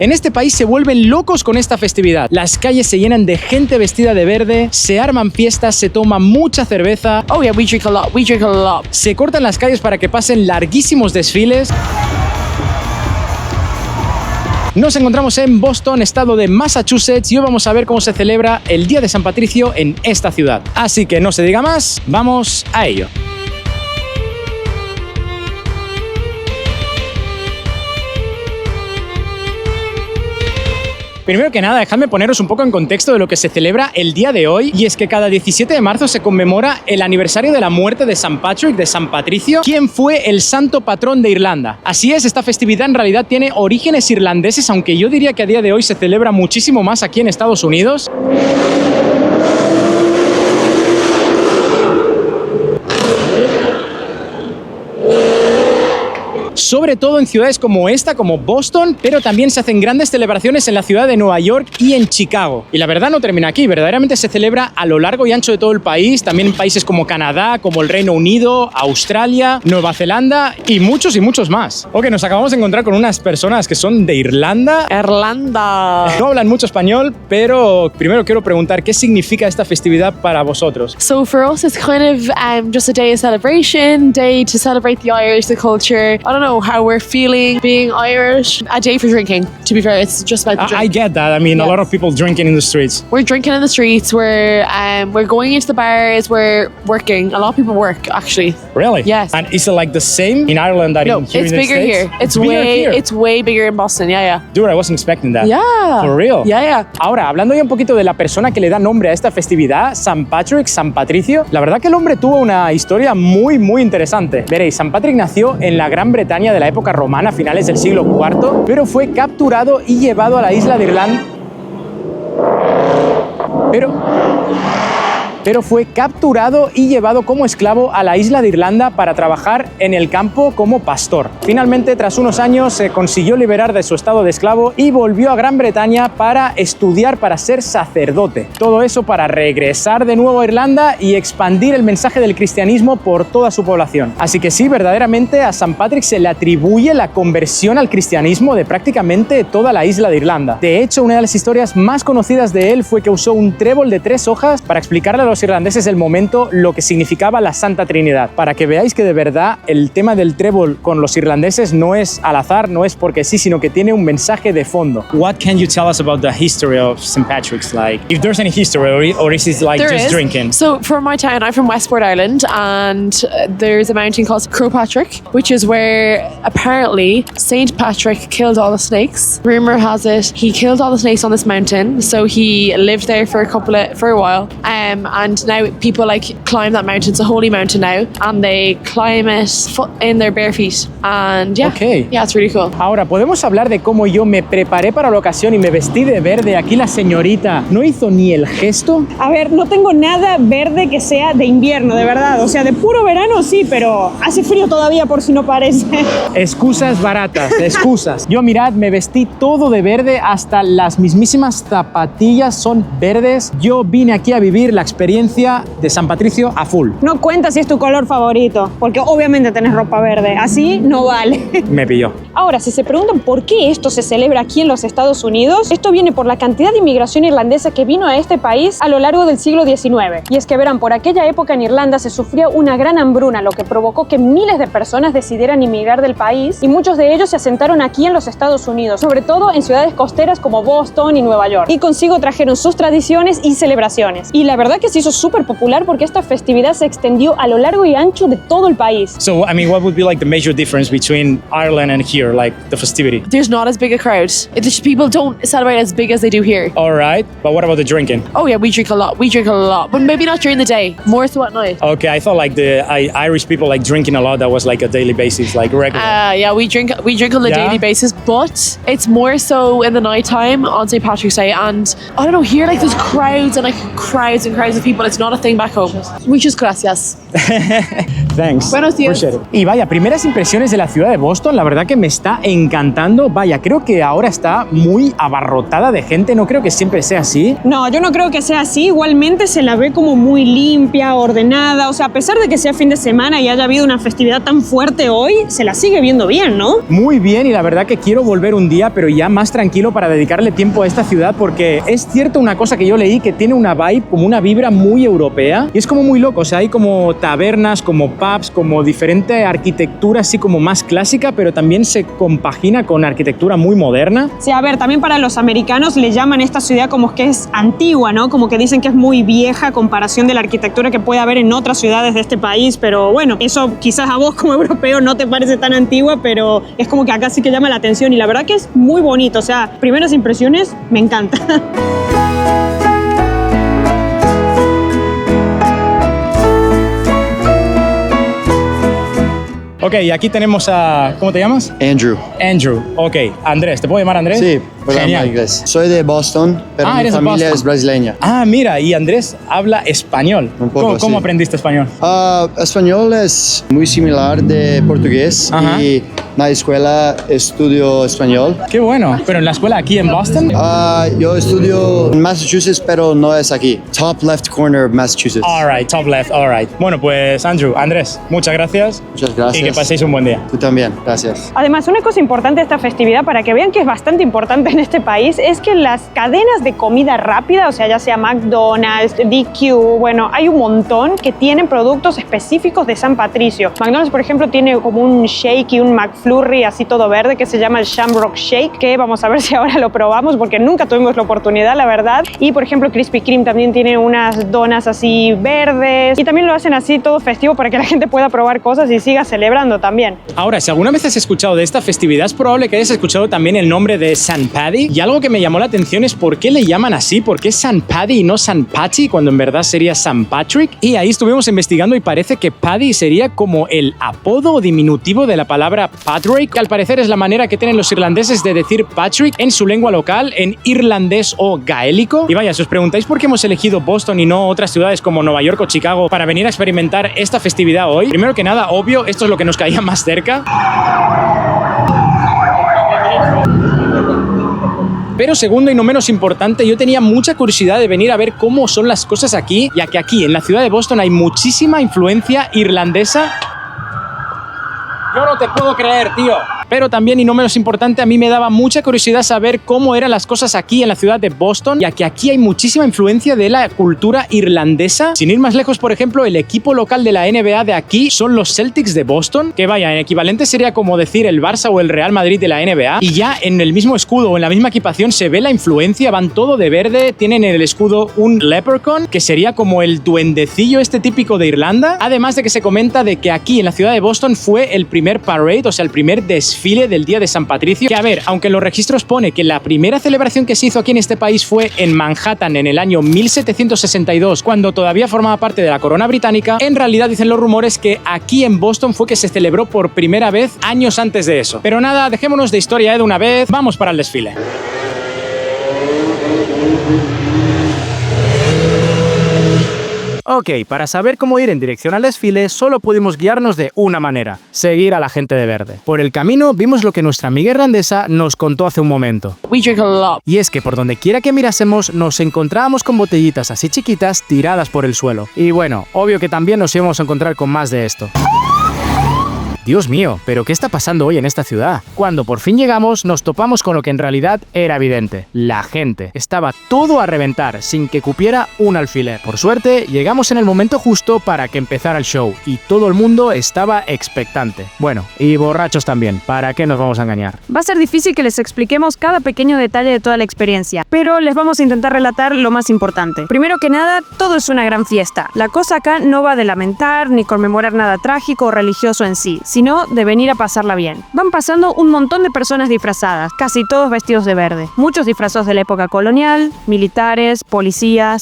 En este país se vuelven locos con esta festividad. Las calles se llenan de gente vestida de verde, se arman fiestas, se toma mucha cerveza. Oh yeah, we drink a lot. Se cortan las calles para que pasen larguísimos desfiles. Nos encontramos en Boston, estado de Massachusetts, y hoy vamos a ver cómo se celebra el Día de San Patricio en esta ciudad. Así que no se diga más, vamos a ello. Primero que nada, dejadme poneros un poco en contexto de lo que se celebra el día de hoy, y es que cada 17 de marzo se conmemora el aniversario de la muerte de San Patrick, de San Patricio, quien fue el santo patrón de Irlanda. Así es, esta festividad en realidad tiene orígenes irlandeses, aunque yo diría que a día de hoy se celebra muchísimo más aquí en Estados Unidos. Sobre todo en ciudades como esta, como Boston, pero también se hacen grandes celebraciones en la ciudad de Nueva York y en Chicago. Y la verdad no termina aquí, verdaderamente se celebra a lo largo y ancho de todo el país, también en países como Canadá, como el Reino Unido, Australia, Nueva Zelanda y muchos más. Ok, nos acabamos de encontrar con unas personas que son de Irlanda. Irlanda. No hablan mucho español, pero primero quiero preguntar, ¿qué significa esta festividad para vosotros? So for us, it's kind of just a day of celebration, day to celebrate the Irish, the culture. I don't know how we're feeling being Irish. A day for drinking, to be fair. It's just about the drink. I get that. I mean, Yes. A lot of people drinking in the streets. We're drinking in the streets. We're going into the bars. We're working. A lot of people work, actually. Really? Yes. And is it like the same in Ireland that No, in here it's in the bigger States? here. It's bigger way here. it's way bigger in Boston. Yeah. Dude, I wasn't expecting that. Yeah. For real? Yeah. Ahora, hablando ya un poquito de la persona que le da nombre a esta festividad, San Patrick, San Patricio, la verdad que el hombre tuvo una historia muy interesante. Veréis, San Patrick nació en la Gran Bretaña de la época romana, a finales del siglo IV, pero fue capturado y llevado a la isla de Irlanda. Pero fue capturado y llevado como esclavo a la isla de Irlanda para trabajar en el campo como pastor. Finalmente, tras unos años, se consiguió liberar de su estado de esclavo y volvió a Gran Bretaña para estudiar para ser sacerdote. Todo eso para regresar de nuevo a Irlanda y expandir el mensaje del cristianismo por toda su población. Así que sí, verdaderamente a San Patrick se le atribuye la conversión al cristianismo de prácticamente toda la isla de Irlanda. De hecho, una de las historias más conocidas de él fue que usó un trébol de 3 hojas para explicarle a los irlandeses del momento lo que significaba la Santa Trinidad, para que veáis que de verdad el tema del trébol con los irlandeses no es al azar, no es porque sí, sino que tiene un mensaje de fondo. What can you tell us about the history of St. Patrick's? Like, if there's any history, or is it like There just is. drinking? So from my town, I'm from Westport, Ireland, and there's a mountain called Croagh Patrick, which is where apparently Saint Patrick killed all the snakes. Rumor has it he killed all the snakes on this mountain, so he lived there for a while, and now people like climb that mountain. It's a holy mountain now, and they climb it in their bare feet. And yeah, Okay. yeah, it's really cool. Ahora, ¿podemos hablar de cómo yo me preparé para la ocasión y me vestí de verde? Aquí la señorita no hizo ni el gesto. A ver, no tengo nada verde que sea de invierno, de verdad. O sea, de puro verano sí, pero hace frío todavía por si no parece. Excusas baratas, excusas. Yo mirad, me vestí todo de verde, hasta las mismísimas zapatillas son verdes. Yo vine aquí a vivir la experiencia de San Patricio a full. No cuenta si es tu color favorito, porque obviamente tenés ropa verde. Así no vale. Me pilló. Ahora, si se preguntan por qué esto se celebra aquí en los Estados Unidos, esto viene por la cantidad de inmigración irlandesa que vino a este país a lo largo del siglo XIX. Y es que verán, por aquella época en Irlanda se sufría una gran hambruna, lo que provocó que miles de personas decidieran emigrar del país, y muchos de ellos se asentaron aquí en los Estados Unidos, sobre todo en ciudades costeras como Boston y Nueva York. Y consigo trajeron sus tradiciones y celebraciones. Y la verdad que se hizo súper popular porque esta festividad se extendió a lo largo y ancho de todo el país. So, I mean, what would be like the major difference between Ireland and here, like the festivity? There's not as big a crowd. People don't celebrate as big as they do here. All right, but what about the drinking? Oh yeah, we drink a lot, but maybe not during the day, more so at night. Okay, I thought like the Irish people like drinking a lot. That was like a daily basis, like regular. Yeah, we drink on a Yeah? daily basis, but it's more so in the night time on St. Patrick's Day. And I don't know, here like there's crowds and crowds of people. It's not a thing back home. Muchas gracias. Thanks. Buenos días. Appreciate it. Y vaya, primeras impresiones de la ciudad de Boston, la verdad que me está encantando. Vaya, creo que ahora está muy abarrotada de gente, no creo que siempre sea así. No, yo no creo que sea así. Igualmente se la ve como muy limpia, ordenada. O sea, a pesar de que sea fin de semana y haya habido una festividad tan fuerte hoy, se la sigue viendo bien, ¿no? Muy bien, y la verdad que quiero volver un día, pero ya más tranquilo para dedicarle tiempo a esta ciudad, porque es cierto una cosa que yo leí, que tiene una vibe, como una vibra muy europea, y es como muy loco. O sea, hay como tabernas, como pubs, como diferente arquitectura así como más clásica, pero también se compagina con arquitectura muy moderna. Sí, a ver, también para los americanos le llaman esta ciudad como que es antigua, ¿no? Como que dicen que es muy vieja a comparación de la arquitectura que puede haber en otras ciudades de este país, pero bueno, eso quizás a vos como europeo no te parece tan antigua, pero es como que acá sí que llama la atención y la verdad que es muy bonito. O sea, primeras impresiones, me encanta. Ok, y aquí tenemos a... ¿Cómo te llamas? Andrew. Andrew. Ok, Andrés, ¿te puedo llamar Andrés? Sí, pero Genial. hablo inglés. Soy de Boston, pero mi eres de familia Boston. es brasileña. Ah, mira, y Andrés habla español. Un poco, ¿Cómo sí. aprendiste español? Español es muy similar de portugués. Ajá. Y en la escuela estudio español. Qué bueno. ¿Pero en la escuela aquí en Boston? Yo estudio en Massachusetts, pero no es aquí. Top left corner of Massachusetts. All right, top left, all right. Bueno, pues Andrés, muchas gracias. Muchas gracias. Y que paséis un buen día. Tú también, gracias. Además, una cosa importante de esta festividad, para que vean que es bastante importante en este país, es que las cadenas de comida rápida, o sea, ya sea McDonald's, DQ, bueno, hay un montón que tienen productos específicos de San Patricio. McDonald's, por ejemplo, tiene como un shake y un McFlurry así todo verde que se llama el Shamrock Shake, que vamos a ver si ahora lo probamos porque nunca tuvimos la oportunidad, la verdad. Y, por ejemplo, Krispy Kreme también tiene unas donas así verdes y también lo hacen así todo festivo para que la gente pueda probar cosas y siga celebrando también. Ahora, si alguna vez has escuchado de esta festividad, es probable que hayas escuchado también el nombre de St. Paddy. Y algo que me llamó la atención es por qué le llaman así, por qué St. Paddy y no St. Patty, cuando en verdad sería St. Patrick. Y ahí estuvimos investigando y parece que Paddy sería como el apodo o diminutivo de la palabra Patrick, que al parecer es la manera que tienen los irlandeses de decir Patrick en su lengua local, en irlandés o gaélico. Y vaya, si os preguntáis por qué hemos elegido Boston y no otras ciudades como Nueva York o Chicago para venir a experimentar esta festividad hoy, primero que nada, obvio, esto es lo que nos caía más cerca. Pero segundo y no menos importante, yo tenía mucha curiosidad de venir a ver cómo son las cosas aquí, ya que aquí en la ciudad de Boston hay muchísima influencia irlandesa. Yo no te puedo creer, tío. Pero también, y no menos importante, a mí me daba mucha curiosidad saber cómo eran las cosas aquí en la ciudad de Boston, ya que aquí hay muchísima influencia de la cultura irlandesa. Sin ir más lejos, por ejemplo, el equipo local de la NBA de aquí son los Celtics de Boston, que vaya, en equivalente sería como decir el Barça o el Real Madrid de la NBA. Y ya en el mismo escudo o en la misma equipación se ve la influencia, van todo de verde, tienen en el escudo un leprechaun, que sería como el duendecillo este típico de Irlanda. Además de que se comenta de que aquí en la ciudad de Boston fue el primer parade, o sea, el primer desfile del Día de San Patricio, que a ver, aunque en los registros pone que la primera celebración que se hizo aquí en este país fue en Manhattan en el año 1762, cuando todavía formaba parte de la corona británica, en realidad dicen los rumores que aquí en Boston fue que se celebró por primera vez años antes de eso. Pero nada, dejémonos de historia de una vez, vamos para el desfile. Ok, para saber cómo ir en dirección al desfile, solo pudimos guiarnos de una manera: seguir a la gente de verde. Por el camino vimos lo que nuestra amiga irlandesa nos contó hace un momento. We drink a lot. Y es que por donde quiera que mirásemos, nos encontrábamos con botellitas así chiquitas tiradas por el suelo. Y bueno, obvio que también nos íbamos a encontrar con más de esto. Dios mío, ¿pero qué está pasando hoy en esta ciudad? Cuando por fin llegamos, nos topamos con lo que en realidad era evidente. La gente. Estaba todo a reventar, sin que cupiera un alfiler. Por suerte, llegamos en el momento justo para que empezara el show, y todo el mundo estaba expectante. Bueno, y borrachos también, ¿para qué nos vamos a engañar? Va a ser difícil que les expliquemos cada pequeño detalle de toda la experiencia, pero les vamos a intentar relatar lo más importante. Primero que nada, todo es una gran fiesta. La cosa acá no va de lamentar ni conmemorar nada trágico o religioso en sí, sino de venir a pasarla bien. Van pasando un montón de personas disfrazadas, casi todos vestidos de verde. Muchos disfrazados de la época colonial, militares, policías.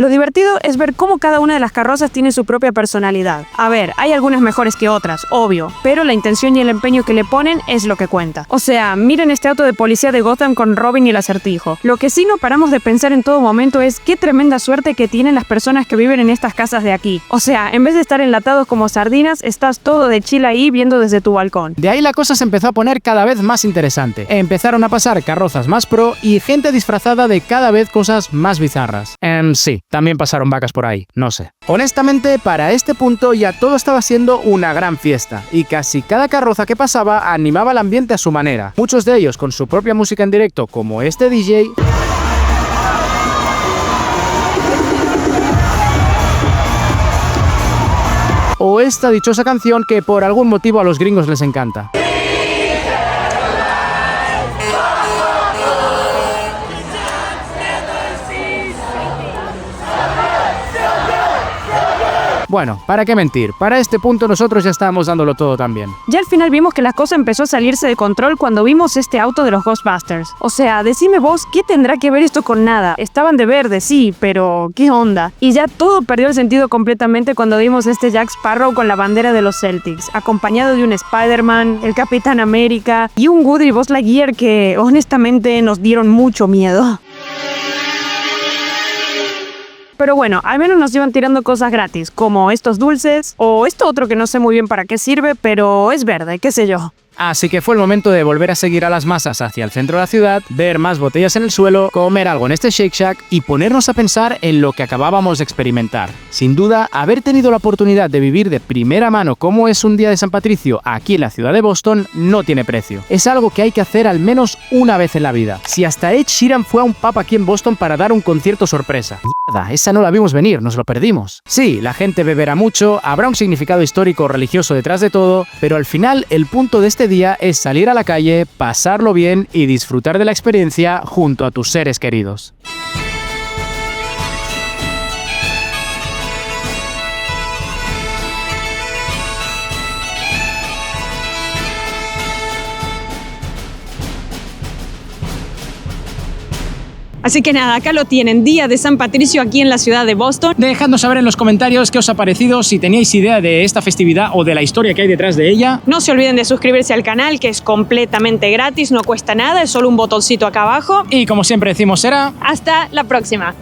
Lo divertido es ver cómo cada una de las carrozas tiene su propia personalidad. A ver, hay algunas mejores que otras, obvio, pero la intención y el empeño que le ponen es lo que cuenta. O sea, miren este auto de policía de Gotham con Robin y el Acertijo. Lo que sí no paramos de pensar en todo momento es qué tremenda suerte que tienen las personas que viven en estas casas de aquí. O sea, en vez de estar enlatados como sardinas, estás todo de chill ahí viendo desde tu balcón. De ahí la cosa se empezó a poner cada vez más interesante. Empezaron a pasar carrozas más pro y gente disfrazada de cada vez cosas más bizarras. Sí, también pasaron vacas por ahí, no sé. Honestamente, para este punto ya todo estaba siendo una gran fiesta, y casi cada carroza que pasaba animaba el ambiente a su manera. Muchos de ellos con su propia música en directo, como este DJ, o esta dichosa canción que por algún motivo a los gringos les encanta. Bueno, ¿para qué mentir? Para este punto nosotros ya estábamos dándolo todo también. Ya al final vimos que la cosa empezó a salirse de control cuando vimos este auto de los Ghostbusters. O sea, decime vos, ¿qué tendrá que ver esto con nada? Estaban de verde, sí, pero ¿qué onda? Y ya todo perdió el sentido completamente cuando vimos este Jack Sparrow con la bandera de los Celtics, acompañado de un Spider-Man, el Capitán América y un Woody y Buzz Lightyear que honestamente nos dieron mucho miedo. Pero bueno, al menos nos iban tirando cosas gratis, como estos dulces, o esto otro que no sé muy bien para qué sirve, pero es verde, qué sé yo. Así que fue el momento de volver a seguir a las masas hacia el centro de la ciudad, ver más botellas en el suelo, comer algo en este Shake Shack y ponernos a pensar en lo que acabábamos de experimentar. Sin duda, haber tenido la oportunidad de vivir de primera mano cómo es un día de San Patricio aquí en la ciudad de Boston no tiene precio. Es algo que hay que hacer al menos una vez en la vida. Si hasta Ed Sheeran fue a un pub aquí en Boston para dar un concierto sorpresa. Mierda, esa no la vimos venir, nos lo perdimos. Sí, la gente beberá mucho, habrá un significado histórico o religioso detrás de todo, pero al final el punto de este día es salir a la calle, pasarlo bien y disfrutar de la experiencia junto a tus seres queridos. Así que nada, acá lo tienen, Día de San Patricio aquí en la ciudad de Boston. Dejadnos saber en los comentarios qué os ha parecido, si teníais idea de esta festividad o de la historia que hay detrás de ella. No se olviden de suscribirse al canal, que es completamente gratis, no cuesta nada, es solo un botoncito acá abajo. Y como siempre decimos, será hasta la próxima.